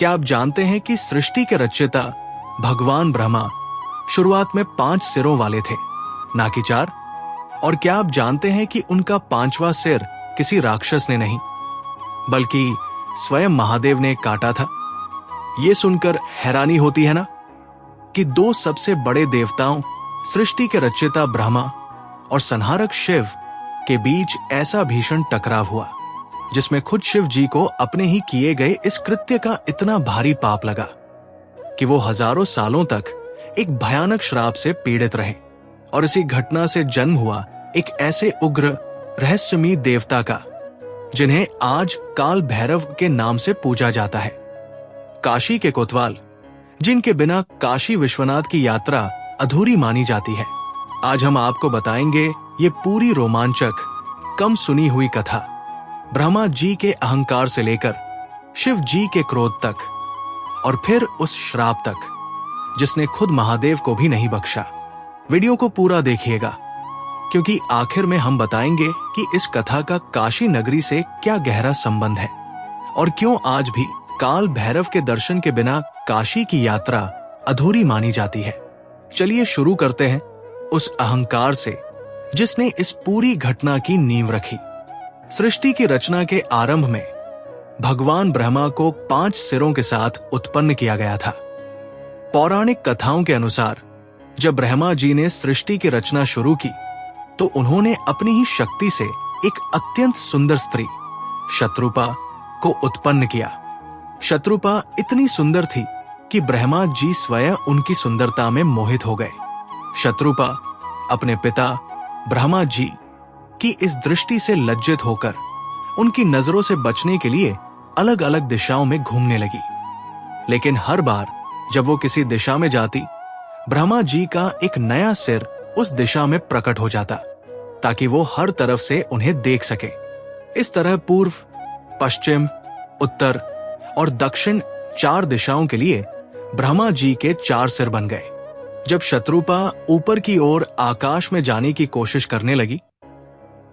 क्या आप जानते हैं कि सृष्टि के रचयिता भगवान ब्रह्मा शुरुआत में 5 सिरों वाले थे, ना कि 4? और क्या आप जानते हैं कि उनका 5वां सिर किसी राक्षस ने नहीं बल्कि स्वयं महादेव ने काटा था? यह सुनकर हैरानी होती है ना कि 2 सबसे बड़े देवताओं, सृष्टि के रचयिता ब्रह्मा और संहारक शिव के बीच ऐसा भीषण टकराव हुआ जिसमें खुद शिव जी को अपने ही किए गए इस कृत्य का इतना भारी पाप लगा कि वो हजारों सालों तक एक भयानक श्राप से पीड़ित रहे। और इसी घटना से जन्म हुआ एक ऐसे उग्र रहस्यमयी देवता का जिन्हें आज काल भैरव के नाम से पूजा जाता है। काशी के कोतवाल, जिनके बिना काशी विश्वनाथ की यात्रा अधूरी मानी जाती है। आज हम आपको बताएंगे ये पूरी रोमांचक, कम सुनी हुई कथा ब्रह्मा जी के अहंकार से लेकर शिव जी के क्रोध तक और फिर उस श्राप तक जिसने खुद महादेव को भी नहीं बख्शा। वीडियो को पूरा देखिएगा क्योंकि आखिर में हम बताएंगे कि इस कथा का काशी नगरी से क्या गहरा संबंध है और क्यों आज भी काल भैरव के दर्शन के बिना काशी की यात्रा अधूरी मानी जाती है। चलिए शुरू करते हैं उस अहंकार से जिसने इस पूरी घटना की नींव रखी। सृष्टि की रचना के आरंभ में भगवान ब्रह्मा को 5 सिरों के साथ उत्पन्न किया गया था। पौराणिक कथाओं के अनुसार जब ब्रह्मा जी ने सृष्टि की रचना शुरू की तो उन्होंने अपनी ही शक्ति से एक अत्यंत सुंदर स्त्री शत्रुपा को उत्पन्न किया। शत्रुपा इतनी सुंदर थी कि ब्रह्मा जी स्वयं उनकी सुंदरता में मोहित हो गए। शत्रुपा अपने पिता ब्रह्मा जी की इस दृष्टि से लज्जित होकर उनकी नजरों से बचने के लिए अलग अलग दिशाओं में घूमने लगी। लेकिन हर बार जब वो किसी दिशा में जाती, ब्रह्मा जी का एक नया सिर उस दिशा में प्रकट हो जाता ताकि वो हर तरफ से उन्हें देख सके। इस तरह पूर्व, पश्चिम, उत्तर और दक्षिण 4 दिशाओं के लिए ब्रह्मा जी के 4 सिर बन गए। जब शत्रुपा ऊपर की ओर आकाश में जाने की कोशिश करने लगी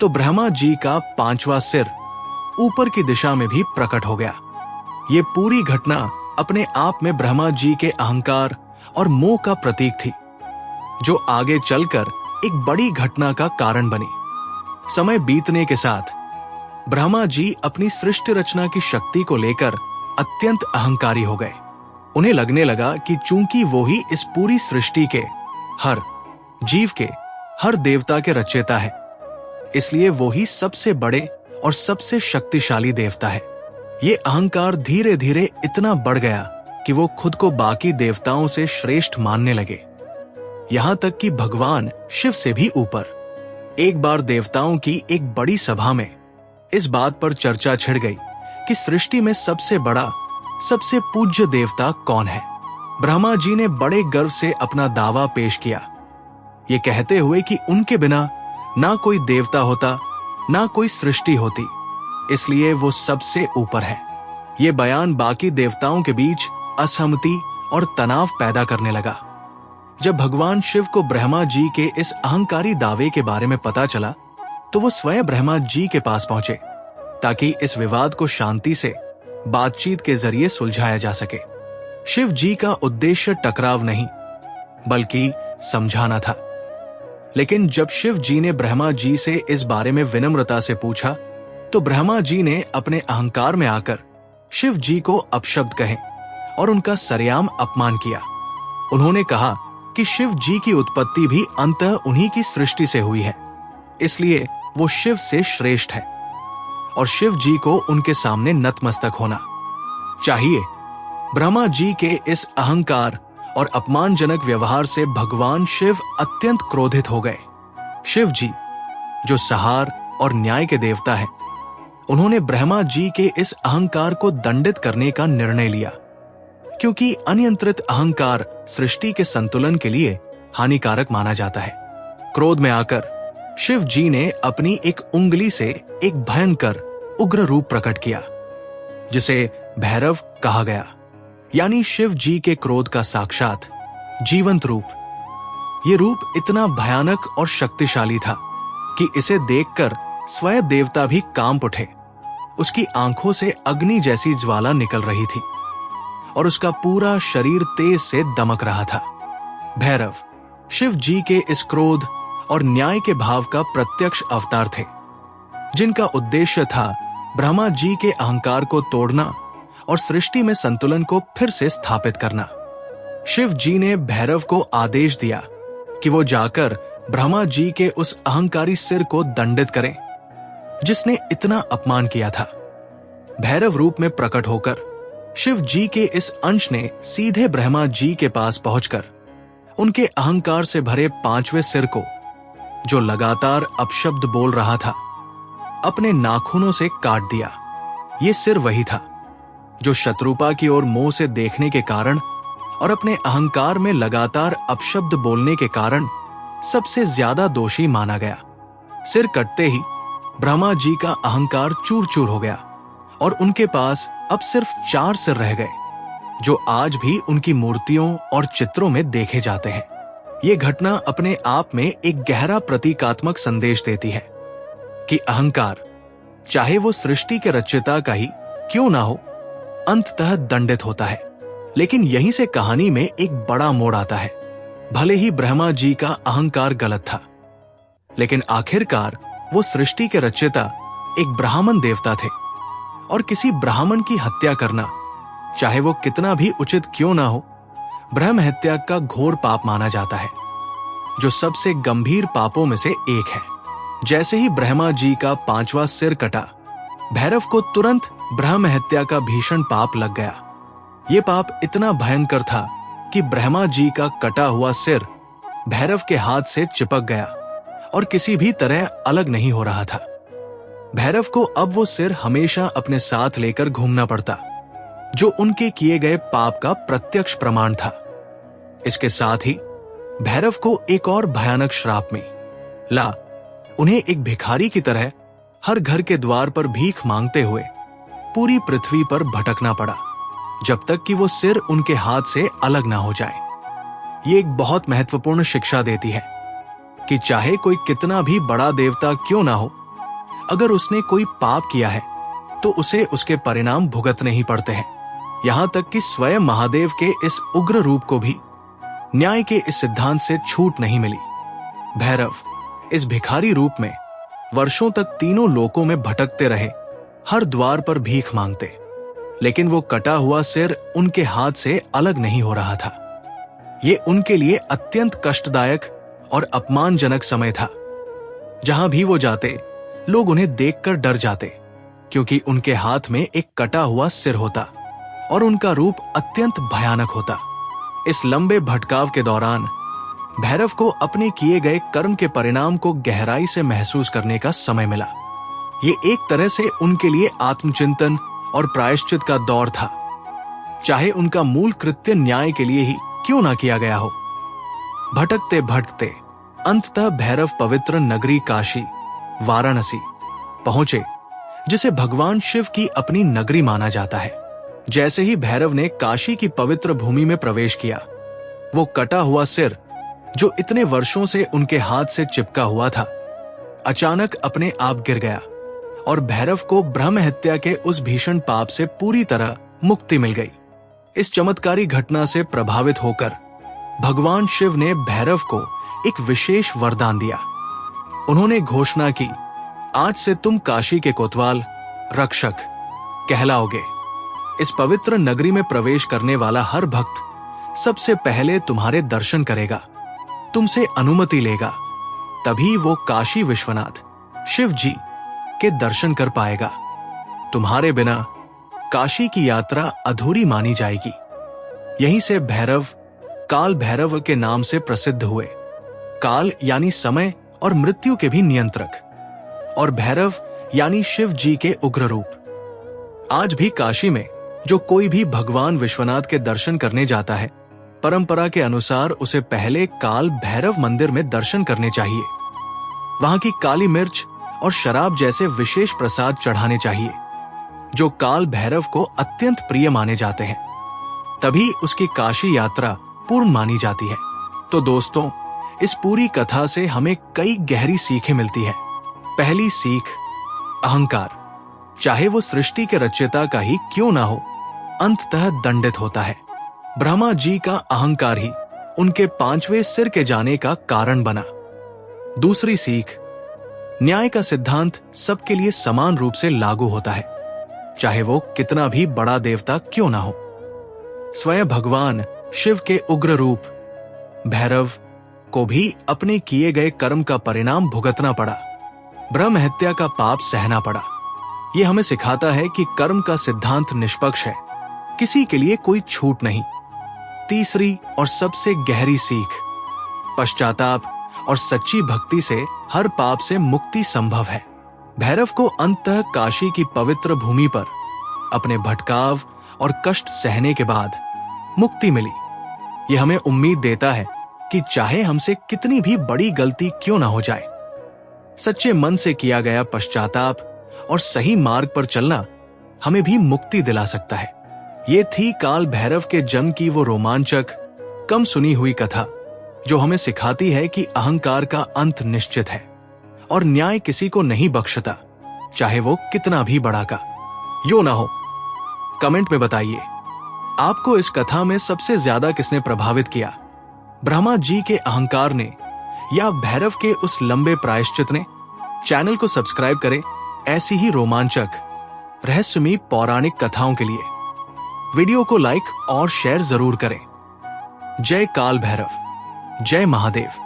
तो ब्रह्मा जी का 5वां सिर ऊपर की दिशा में भी प्रकट हो गया। ये पूरी घटना अपने आप में ब्रह्मा जी के अहंकार और मोह का प्रतीक थी जो आगे चलकर एक बड़ी घटना का कारण बनी। समय बीतने के साथ ब्रह्मा जी अपनी सृष्टि रचना की शक्ति को लेकर अत्यंत अहंकारी हो गए। उन्हें लगने लगा कि चूंकि वो ही इस पूरी सृष्टि के हर जीव के, हर देवता के रचयिता है, इसलिए वो ही सबसे बड़े और सबसे शक्तिशाली देवता है। ये अहंकार धीरे धीरे इतना बढ़ गया कि वो खुद को बाकी देवताओं से श्रेष्ठ मानने लगे, यहां तक कि भगवान शिव से भी ऊपर। एक बार देवताओं की एक बड़ी सभा में इस बात पर चर्चा छिड़ गई कि सृष्टि में सबसे बड़ा, सबसे पूज्य देवता कौन है। ब्रह्मा जी ने बड़े गर्व से अपना दावा पेश किया, ये कहते हुए कि उनके बिना ना कोई देवता होता, ना कोई सृष्टि होती, इसलिए वो सबसे ऊपर है। ये बयान बाकी देवताओं के बीच असहमति और तनाव पैदा करने लगा। जब भगवान शिव को ब्रह्मा जी के इस अहंकारी दावे के बारे में पता चला तो वो स्वयं ब्रह्मा जी के पास पहुंचे ताकि इस विवाद को शांति से बातचीत के जरिए सुलझाया जा सके। शिव जी का उद्देश्य टकराव नहीं बल्कि समझाना था। लेकिन जब शिव जी ने ब्रह्मा जी से इस बारे में विनम्रता से पूछा तो ब्रह्मा जी ने अपने अहंकार में आकर शिव जी को अपशब्द कहे और उनका सरेआम अपमान किया। उन्होंने कहा कि शिव जी की उत्पत्ति भी अंततः उन्हीं की सृष्टि से हुई है, इसलिए वो शिव से श्रेष्ठ है और शिव जी को उनके सामने नतमस्तक होना चाहिए। ब्रह्मा जी के इस अहंकार और अपमानजनक व्यवहार से भगवान शिव अत्यंत क्रोधित हो गए। शिव जी, जो संहार और न्याय के देवता हैं, उन्होंने ब्रह्मा जी के इस अहंकार को दंडित करने का निर्णय लिया क्योंकि अनियंत्रित अहंकार सृष्टि के संतुलन के लिए हानिकारक माना जाता है। क्रोध में आकर शिव जी ने अपनी एक उंगली से एक भयंकर उग्र रूप प्रकट किया जिसे भैरव कहा गया, यानी शिव जी के क्रोध का साक्षात जीवंत रूप। ये रूप इतना भयानक और शक्तिशाली था कि इसे देखकर स्वयं देवता भी कांप उठे। उसकी आंखों से अग्नि जैसी ज्वाला निकल रही थी। और उसका पूरा शरीर तेज से दमक रहा था। भैरव शिव जी के इस क्रोध और न्याय के भाव का प्रत्यक्ष अवतार थे, जिनका उद्देश्य था ब्रह्मा जी के अहंकार को तोड़ना और सृष्टि में संतुलन को फिर से स्थापित करना। शिव जी ने भैरव को आदेश दिया कि वो जाकर ब्रह्मा जी के उस अहंकारी सिर को दंडित करें, जिसने इतना अपमान किया था। भैरव रूप में प्रकट होकर शिव जी के इस अंश ने सीधे ब्रह्मा जी के पास पहुंचकर उनके अहंकार से भरे 5वें सिर को, जो लगातार अपशब्द बोल रहा था, अपने नाखूनों से काट दिया। ये सिर वही था जो शत्रुपा की ओर मुंह से देखने के कारण और अपने अहंकार में लगातार अपशब्द बोलने के कारण सबसे ज्यादा दोषी माना गया। सिर कटते ही ब्रह्मा जी का अहंकार चूर चूर हो गया और उनके पास अब सिर्फ 4 सिर रह गए, जो आज भी उनकी मूर्तियों और चित्रों में देखे जाते हैं। ये घटना अपने आप में एक गहरा प्रतीकात्मक संदेश देती है कि अहंकार, चाहे वो सृष्टि के रचयिता का ही क्यों ना हो, अंततः दंडित होता है। लेकिन यहीं से कहानी में एक बड़ा मोड़ आता है। भले ही ब्रह्मा जी का अहंकार गलत था, लेकिन आखिरकार वो सृष्टि के रचयिता एक ब्राह्मण देवता थे, और किसी ब्राह्मण की हत्या करना, चाहे वो कितना भी उचित क्यों ना हो, ब्रह्म हत्या का घोर पाप माना जाता है, जो सबसे गंभीर पापों में से एक है। जैसे ही ब्रह्मा जी का 5वां सिर कटा, भैरव को तुरंत ब्रह्म हत्या का भीषण पाप लग गया। ये पाप इतना भयंकर था कि ब्रह्मा जी का कटा हुआ सिर भैरव के हाथ से चिपक गया और किसी भी तरह अलग नहीं हो रहा था। भैरव को अब वो सिर हमेशा अपने साथ लेकर घूमना पड़ता, जो उनके किए गए पाप का प्रत्यक्ष प्रमाण था। इसके साथ ही भैरव को एक और भयानक श्राप मिला। उन्हें एक भिखारी की तरह हर घर के द्वार पर भीख मांगते हुए पूरी पृथ्वी पर भटकना पड़ा, जब तक कि वो सिर उनके हाथ से अलग ना हो जाए। ये एक बहुत महत्वपूर्ण शिक्षा देती है कि चाहे कोई कितना भी बड़ा देवता क्यों ना हो, अगर उसने कोई पाप किया है तो उसे उसके परिणाम भुगतने ही पड़ते हैं। यहां तक कि स्वयं महादेव के इस उग्र रूप को भी न्याय के इस सिद्धांत से छूट नहीं मिली। भैरव इस भिखारी रूप में वर्षों तक तीनों लोकों में भटकते रहे, हर द्वार पर भीख मांगते, लेकिन वो कटा हुआ सिर उनके हाथ से अलग नहीं हो रहा था। ये उनके लिए अत्यंत कष्टदायक और अपमानजनक समय था। जहां भी वो जाते, लोग उन्हें देखकर डर जाते, क्योंकि उनके हाथ में एक कटा हुआ सिर होता और उनका रूप अत्यंत भयानक होता। इस लंबे भटकाव के दौरान भैरव को अपने किए गए कर्म के परिणाम को गहराई से महसूस करने का समय मिला। ये एक तरह से उनके लिए आत्मचिंतन और प्रायश्चित का दौर था, चाहे उनका मूल कृत्य न्याय के लिए ही क्यों ना किया गया हो। भटकते भटकते अंततः भैरव पवित्र नगरी काशी, वाराणसी पहुंचे, जिसे भगवान शिव की अपनी नगरी माना जाता है। जैसे ही भैरव ने काशी की पवित्र भूमि में प्रवेश किया, वो कटा हुआ सिर, जो इतने वर्षों से उनके हाथ से चिपका हुआ था, अचानक अपने आप गिर गया और भैरव को ब्रह्म हत्या के उस भीषण पाप से पूरी तरह मुक्ति मिल गई। इस चमत्कारी घटना से प्रभावित होकर भगवान शिव ने भैरव को एक विशेष वरदान दिया। उन्होंने घोषणा की, आज से तुम काशी के कोतवाल, रक्षक कहलाओगे। इस पवित्र नगरी में प्रवेश करने वाला हर भक्त सबसे पहले तुम्हारे दर्शन करेगा, तुमसे अनुमति लेगा, तभी वो काशी विश्वनाथ शिव जी के दर्शन कर पाएगा। तुम्हारे बिना काशी की यात्रा अधूरी मानी जाएगी। यहीं से भैरव काल भैरव के नाम से प्रसिद्ध हुए। काल यानी समय और मृत्यु के भी नियंत्रक, और भैरव यानी शिव जी के उग्र रूप। आज भी काशी में जो कोई भी भगवान विश्वनाथ के दर्शन करने जाता है, परंपरा के अनुसार उसे पहले काल भैरव मंदिर में दर्शन करने चाहिए। वहां की काली मिर्च और शराब जैसे विशेष प्रसाद चढ़ाने चाहिए, जो काल भैरव को अत्यंत प्रिय माने जाते हैं। तभी उसकी काशी यात्रा पूर्ण मानी जाती है। तो दोस्तों, इस पूरी कथा से हमें कई गहरी सीखें मिलती है। पहली सीख, अहंकार, चाहे वो सृष्टि के रचयिता का ही क्यों ना हो, अंततः दंडित होता है। ब्रह्मा जी का अहंकार ही उनके 5वें सिर के जाने का कारण बना। दूसरी सीख, न्याय का सिद्धांत सबके लिए समान रूप से लागू होता है, चाहे वो कितना भी बड़ा देवता क्यों ना हो। स्वयं भगवान शिव के उग्र रूप भैरव को भी अपने किए गए कर्म का परिणाम भुगतना पड़ा, ब्रह्म हत्या का पाप सहना पड़ा। यह हमें सिखाता है कि कर्म का सिद्धांत निष्पक्ष है, किसी के लिए कोई छूट नहीं। तीसरी और सबसे गहरी सीख, पश्चाताप और सच्ची भक्ति से हर पाप से मुक्ति संभव है। भैरव को अंततः काशी की पवित्र भूमि पर अपने भटकाव और कष्ट सहने के बाद मुक्ति मिली। यह हमें उम्मीद देता है कि चाहे हमसे कितनी भी बड़ी गलती क्यों ना हो जाए, सच्चे मन से किया गया पश्चाताप और सही मार्ग पर चलना हमें भी मुक्ति दिला सकता है। ये थी काल भैरव के जन्म की वो रोमांचक, कम सुनी हुई कथा जो हमें सिखाती है कि अहंकार का अंत निश्चित है और न्याय किसी को नहीं बख्शता, चाहे वो कितना भी बड़ा का यो ना हो। कमेंट में बताइए, आपको इस कथा में सबसे ज्यादा किसने प्रभावित किया, ब्रह्मा जी के अहंकार ने या भैरव के उस लंबे प्रायश्चित ने? चैनल को सब्सक्राइब करें ऐसी ही रोमांचक रहस्यमयी पौराणिक कथाओं के लिए। वीडियो को लाइक और शेयर जरूर करें। जय काल भैरव, जय महादेव।